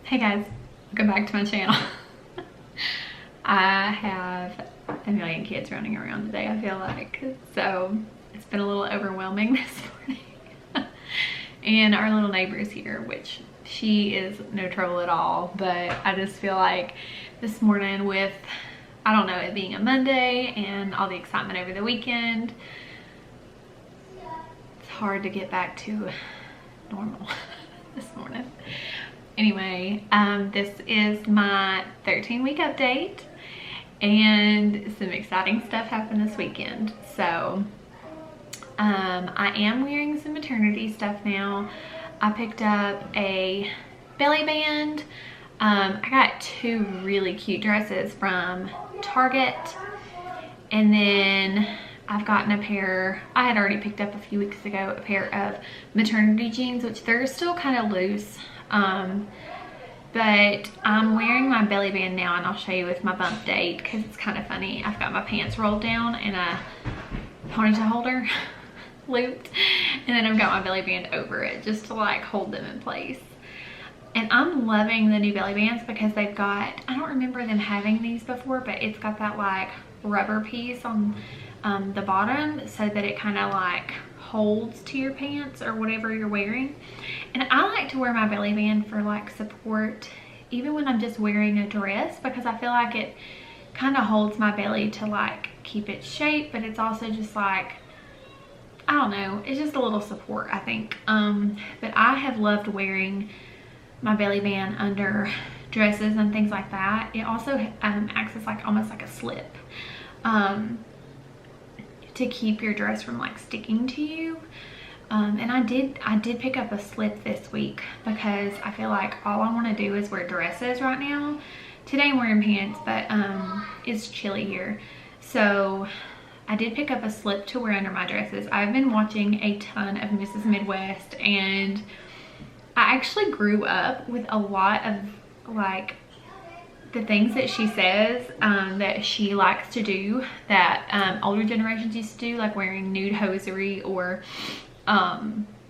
Hey guys, welcome back to my channel. I have a million kids running around today, I feel like. So it's been a little overwhelming this morning. And our little neighbor's here, which she is no trouble at all. But I just feel like this morning with, I don't know, it being a Monday and all the excitement over the weekend, it's hard to get back to normal this morning. Anyway, this is my 13-week update, and some exciting stuff happened this weekend. So I am wearing some maternity stuff now. I picked up a belly band. I got two really cute dresses from Target, and then I've gotten a pair, I had already picked up a few weeks ago, a pair of maternity jeans, which they're still kind of loose. But I'm wearing my belly band now, and I'll show you with my bump date because it's kind of funny. I've got my pants rolled down and a ponytail holder looped, and then I've got my belly band over it just to like hold them in place. And I'm loving the new belly bands because they've got, I don't remember them having these before, but it's got that like rubber piece on the bottom so that it kind of like holds to your pants or whatever you're wearing. And I like to wear my belly band for like support even when I'm just wearing a dress, because I feel like it kind of holds my belly to like keep its shape, but it's also just like, I don't know, it's just a little support, I think. But I have loved wearing my belly band under dresses and things like that. It also acts as like almost like a slip to keep your dress from like sticking to you. And I did pick up a slip this week because I feel like all I want to do is wear dresses right now. Today I'm wearing pants, but it's chilly here, so I did pick up a slip to wear under my dresses. I've been watching a ton of Mrs. Midwest, and I actually grew up with a lot of like the things that she says that she likes to do that older generations used to do, like wearing nude hosiery or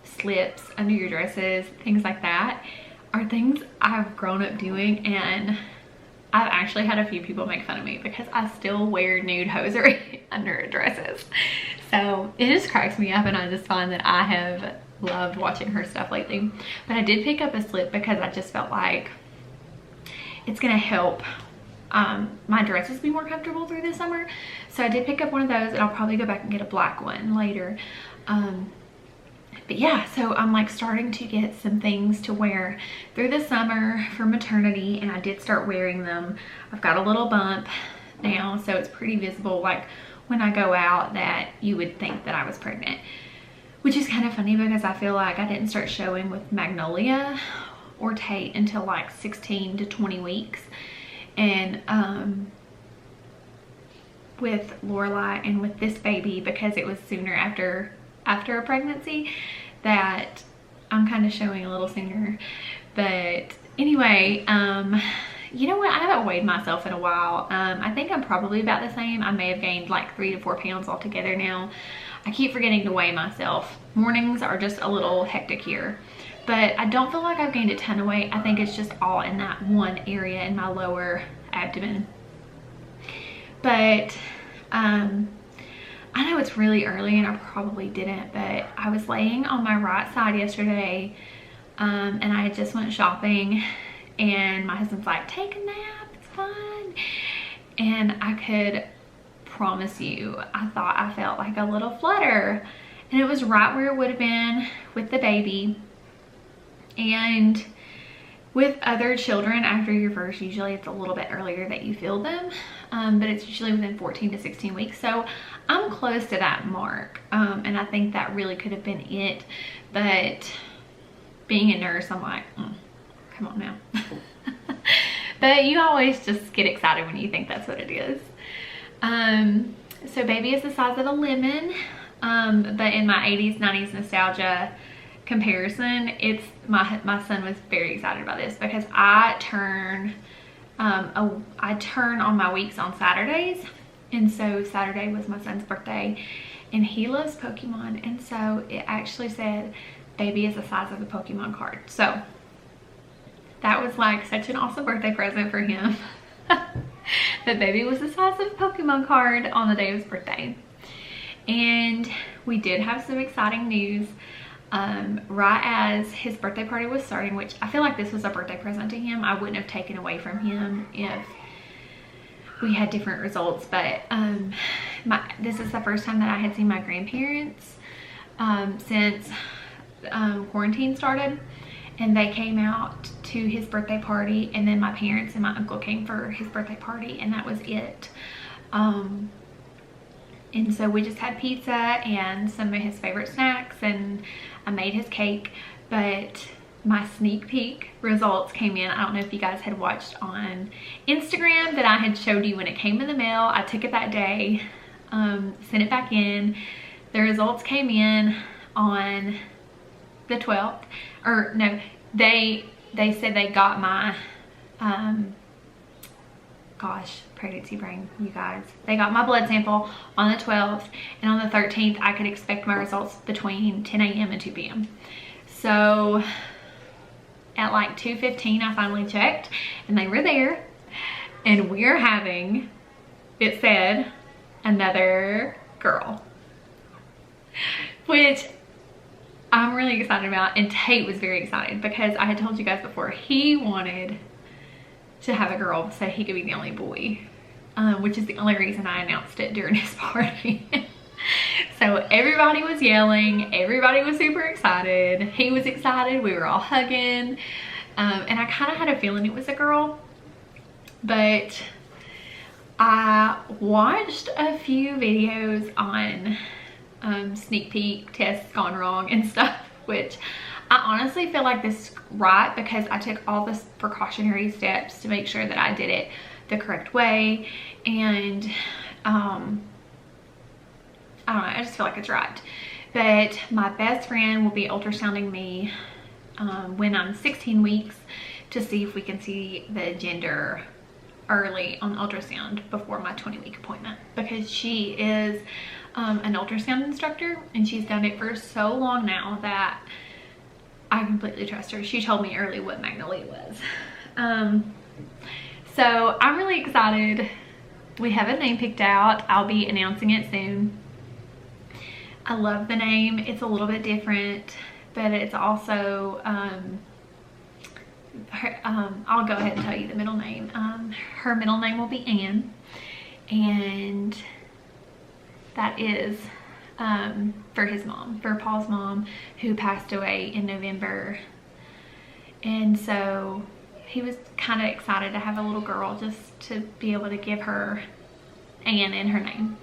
slips under your dresses, things like that, are things I've grown up doing. And I've actually had a few people make fun of me because I still wear nude hosiery under dresses. So it just cracks me up, and I just find that I have loved watching her stuff lately. But I did pick up a slip because I just felt like it's gonna help my dresses be more comfortable through the summer. So I did pick up one of those, and I'll probably go back and get a black one later. But yeah, so I'm like starting to get some things to wear through the summer for maternity, and I did start wearing them. I've got a little bump now, so it's pretty visible, like when I go out, that you would think that I was pregnant, which is kind of funny because I feel like I didn't start showing with Magnolia or Tate until like 16 to 20 weeks. And with Lorelai and with this baby, because it was sooner after a pregnancy, that I'm kind of showing a little sooner. But anyway, you know what, I haven't weighed myself in a while. I think I'm probably about the same. I may have gained like 3 to 4 pounds altogether now. I keep forgetting to weigh myself. Mornings are just a little hectic here, but I don't feel like I've gained a ton of weight. I think it's just all in that one area in my lower abdomen. But I know it's really early and I probably didn't, but I was laying on my right side yesterday, and I just went shopping, and my husband's like, take a nap, it's fun. And I could promise you, I thought I felt like a little flutter, and it was right where it would have been with the baby. And with other children after your first, usually it's a little bit earlier that you feel them, but it's usually within 14 to 16 weeks. So I'm close to that mark, and I think that really could have been it. But being a nurse, I'm like, come on now. But you always just get excited when you think that's what it is. So baby is the size of a lemon, but in my 80s, 90s nostalgia comparison, it's my son was very excited about this because I turn on my weeks on Saturdays, and so Saturday was my son's birthday, and he loves Pokemon, and so it actually said baby is the size of the Pokemon card. So that was like such an awesome birthday present for him. The baby was the size of a Pokemon card on the day of his birthday. And we did have some exciting news right as his birthday party was starting, which I feel like this was a birthday present to him. I wouldn't have taken away from him if we had different results, but this is the first time that I had seen my grandparents since quarantine started, and they came out to his birthday party, and then my parents and my uncle came for his birthday party, and that was it. And so we just had pizza and some of his favorite snacks, and I made his cake. But my sneak peek results came in. I don't know if you guys had watched on Instagram that I had showed you when it came in the mail. I took it that day, sent it back in. The results came in on the 12th, or no, they said they got my, gosh, pregnancy brain, you guys. They got my blood sample on the 12th, and on the 13th, I could expect my results between 10 a.m. and 2 p.m. So at like 2:15, I finally checked, and they were there, and we're having, it said, another girl, which I'm really excited about, and Tate was very excited because I had told you guys before he wanted to have a girl so he could be the only boy, which is the only reason I announced it during his party. So everybody was yelling, everybody was super excited, he was excited, we were all hugging, and I kind of had a feeling it was a girl, but I watched a few videos on sneak peek tests gone wrong and stuff, which I honestly feel like this is right because I took all the precautionary steps to make sure that I did it the correct way, and I don't know, I just feel like it's right. But my best friend will be ultrasounding me when I'm 16 weeks to see if we can see the gender early on ultrasound before my 20-week appointment, because she is an ultrasound instructor and she's done it for so long now that I completely trust her. She told me early what Magnolia was. So I'm really excited. We have a name picked out. I'll be announcing it soon. I love the name. It's a little bit different, but it's also, I'll go ahead and tell you the middle name. Her middle name will be Anne, and that is for his mom, for Paul's mom, who passed away in November. And so he was kind of excited to have a little girl, just to be able to give her Anne in her name.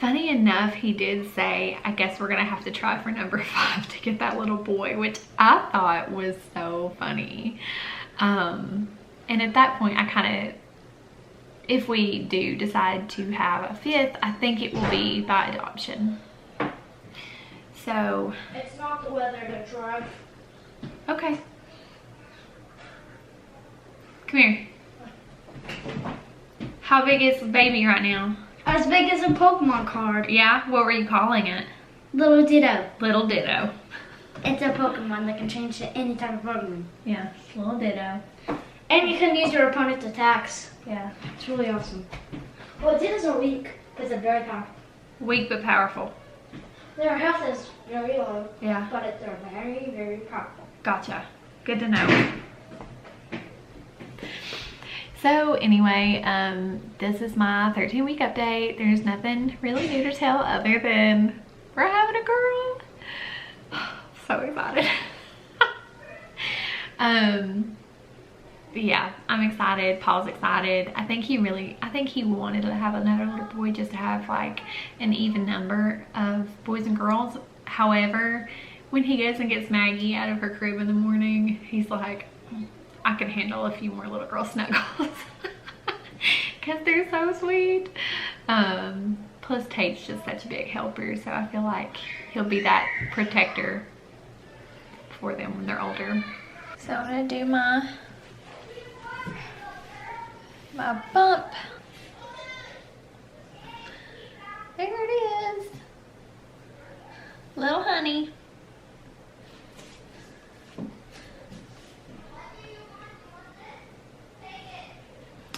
Funny enough, he did say, I guess we're gonna have to try for number 5 to get that little boy, which I thought was so funny. And at that point, I kind of, if we do decide to have a 5th, I think it will be by adoption. So it's not the weather to drive. Okay. Come here. How big is the baby right now? As big as a Pokemon card. Yeah? What were you calling it? Little Ditto. Little Ditto. It's a Pokemon that can change to any type of Pokemon. Yeah, Little Ditto. And you can use your opponent's attacks. Yeah. It's really awesome. Well, Dittos are weak, but they're very powerful. Weak but powerful. Their health is very low. Yeah. But they're very, very powerful. Gotcha. Good to know. So anyway, this is my 13-week update. There's nothing really new to tell other than we're having a girl. So excited. But yeah, I'm excited. Paul's excited. I think he wanted to have another little boy, just to have like an even number of boys and girls. However, when he goes and gets Maggie out of her crib in the morning, he's like, I can handle a few more little girl snuggles. Because they're so sweet. Plus Tate's just such a big helper, so I feel like he'll be that protector for them when they're older. So I'm gonna do my bump. There it is. Little honey.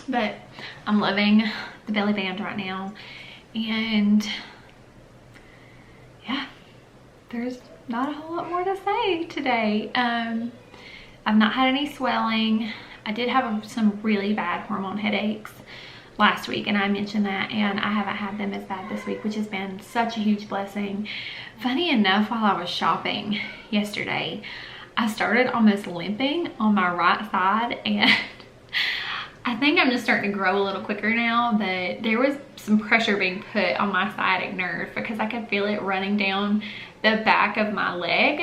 But I'm loving the belly band right now. And yeah, there's not a whole lot more to say today. I've not had any swelling. I did have some really bad hormone headaches last week, and I mentioned that, and I haven't had them as bad this week, which has been such a huge blessing. Funny enough, while I was shopping yesterday, I started almost limping on my right side, and I think I'm just starting to grow a little quicker now, but there was some pressure being put on my sciatic nerve because I could feel it running down the back of my leg,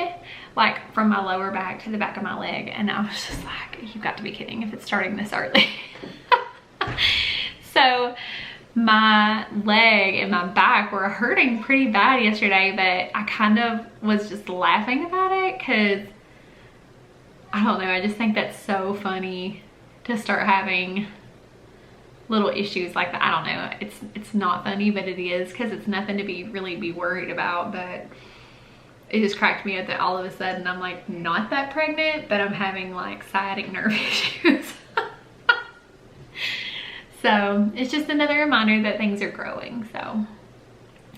like from my lower back to the back of my leg, and I was just like, you've got to be kidding if it's starting this early. So my leg and my back were hurting pretty bad yesterday, but I kind of was just laughing about it because I don't know, I just think that's so funny to start having little issues like that. I don't know, it's not funny, but it is, because it's nothing to really be worried about. But it just cracked me up that all of a sudden I'm like not that pregnant, but I'm having like sciatic nerve issues. So it's just another reminder that things are growing. So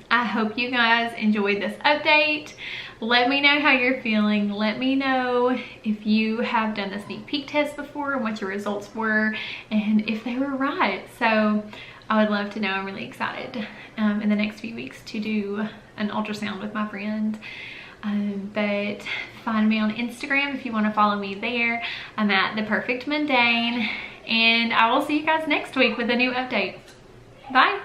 I hope you guys enjoyed this update. Let me know how you're feeling. Let me know if you have done the sneak peek test before and what your results were and if they were right. So I would love to know. I'm really excited in the next few weeks to do an ultrasound with my friend. But find me on Instagram if you want to follow me there. I'm at The Perfect Mundane, and I will see you guys next week with a new update. Bye.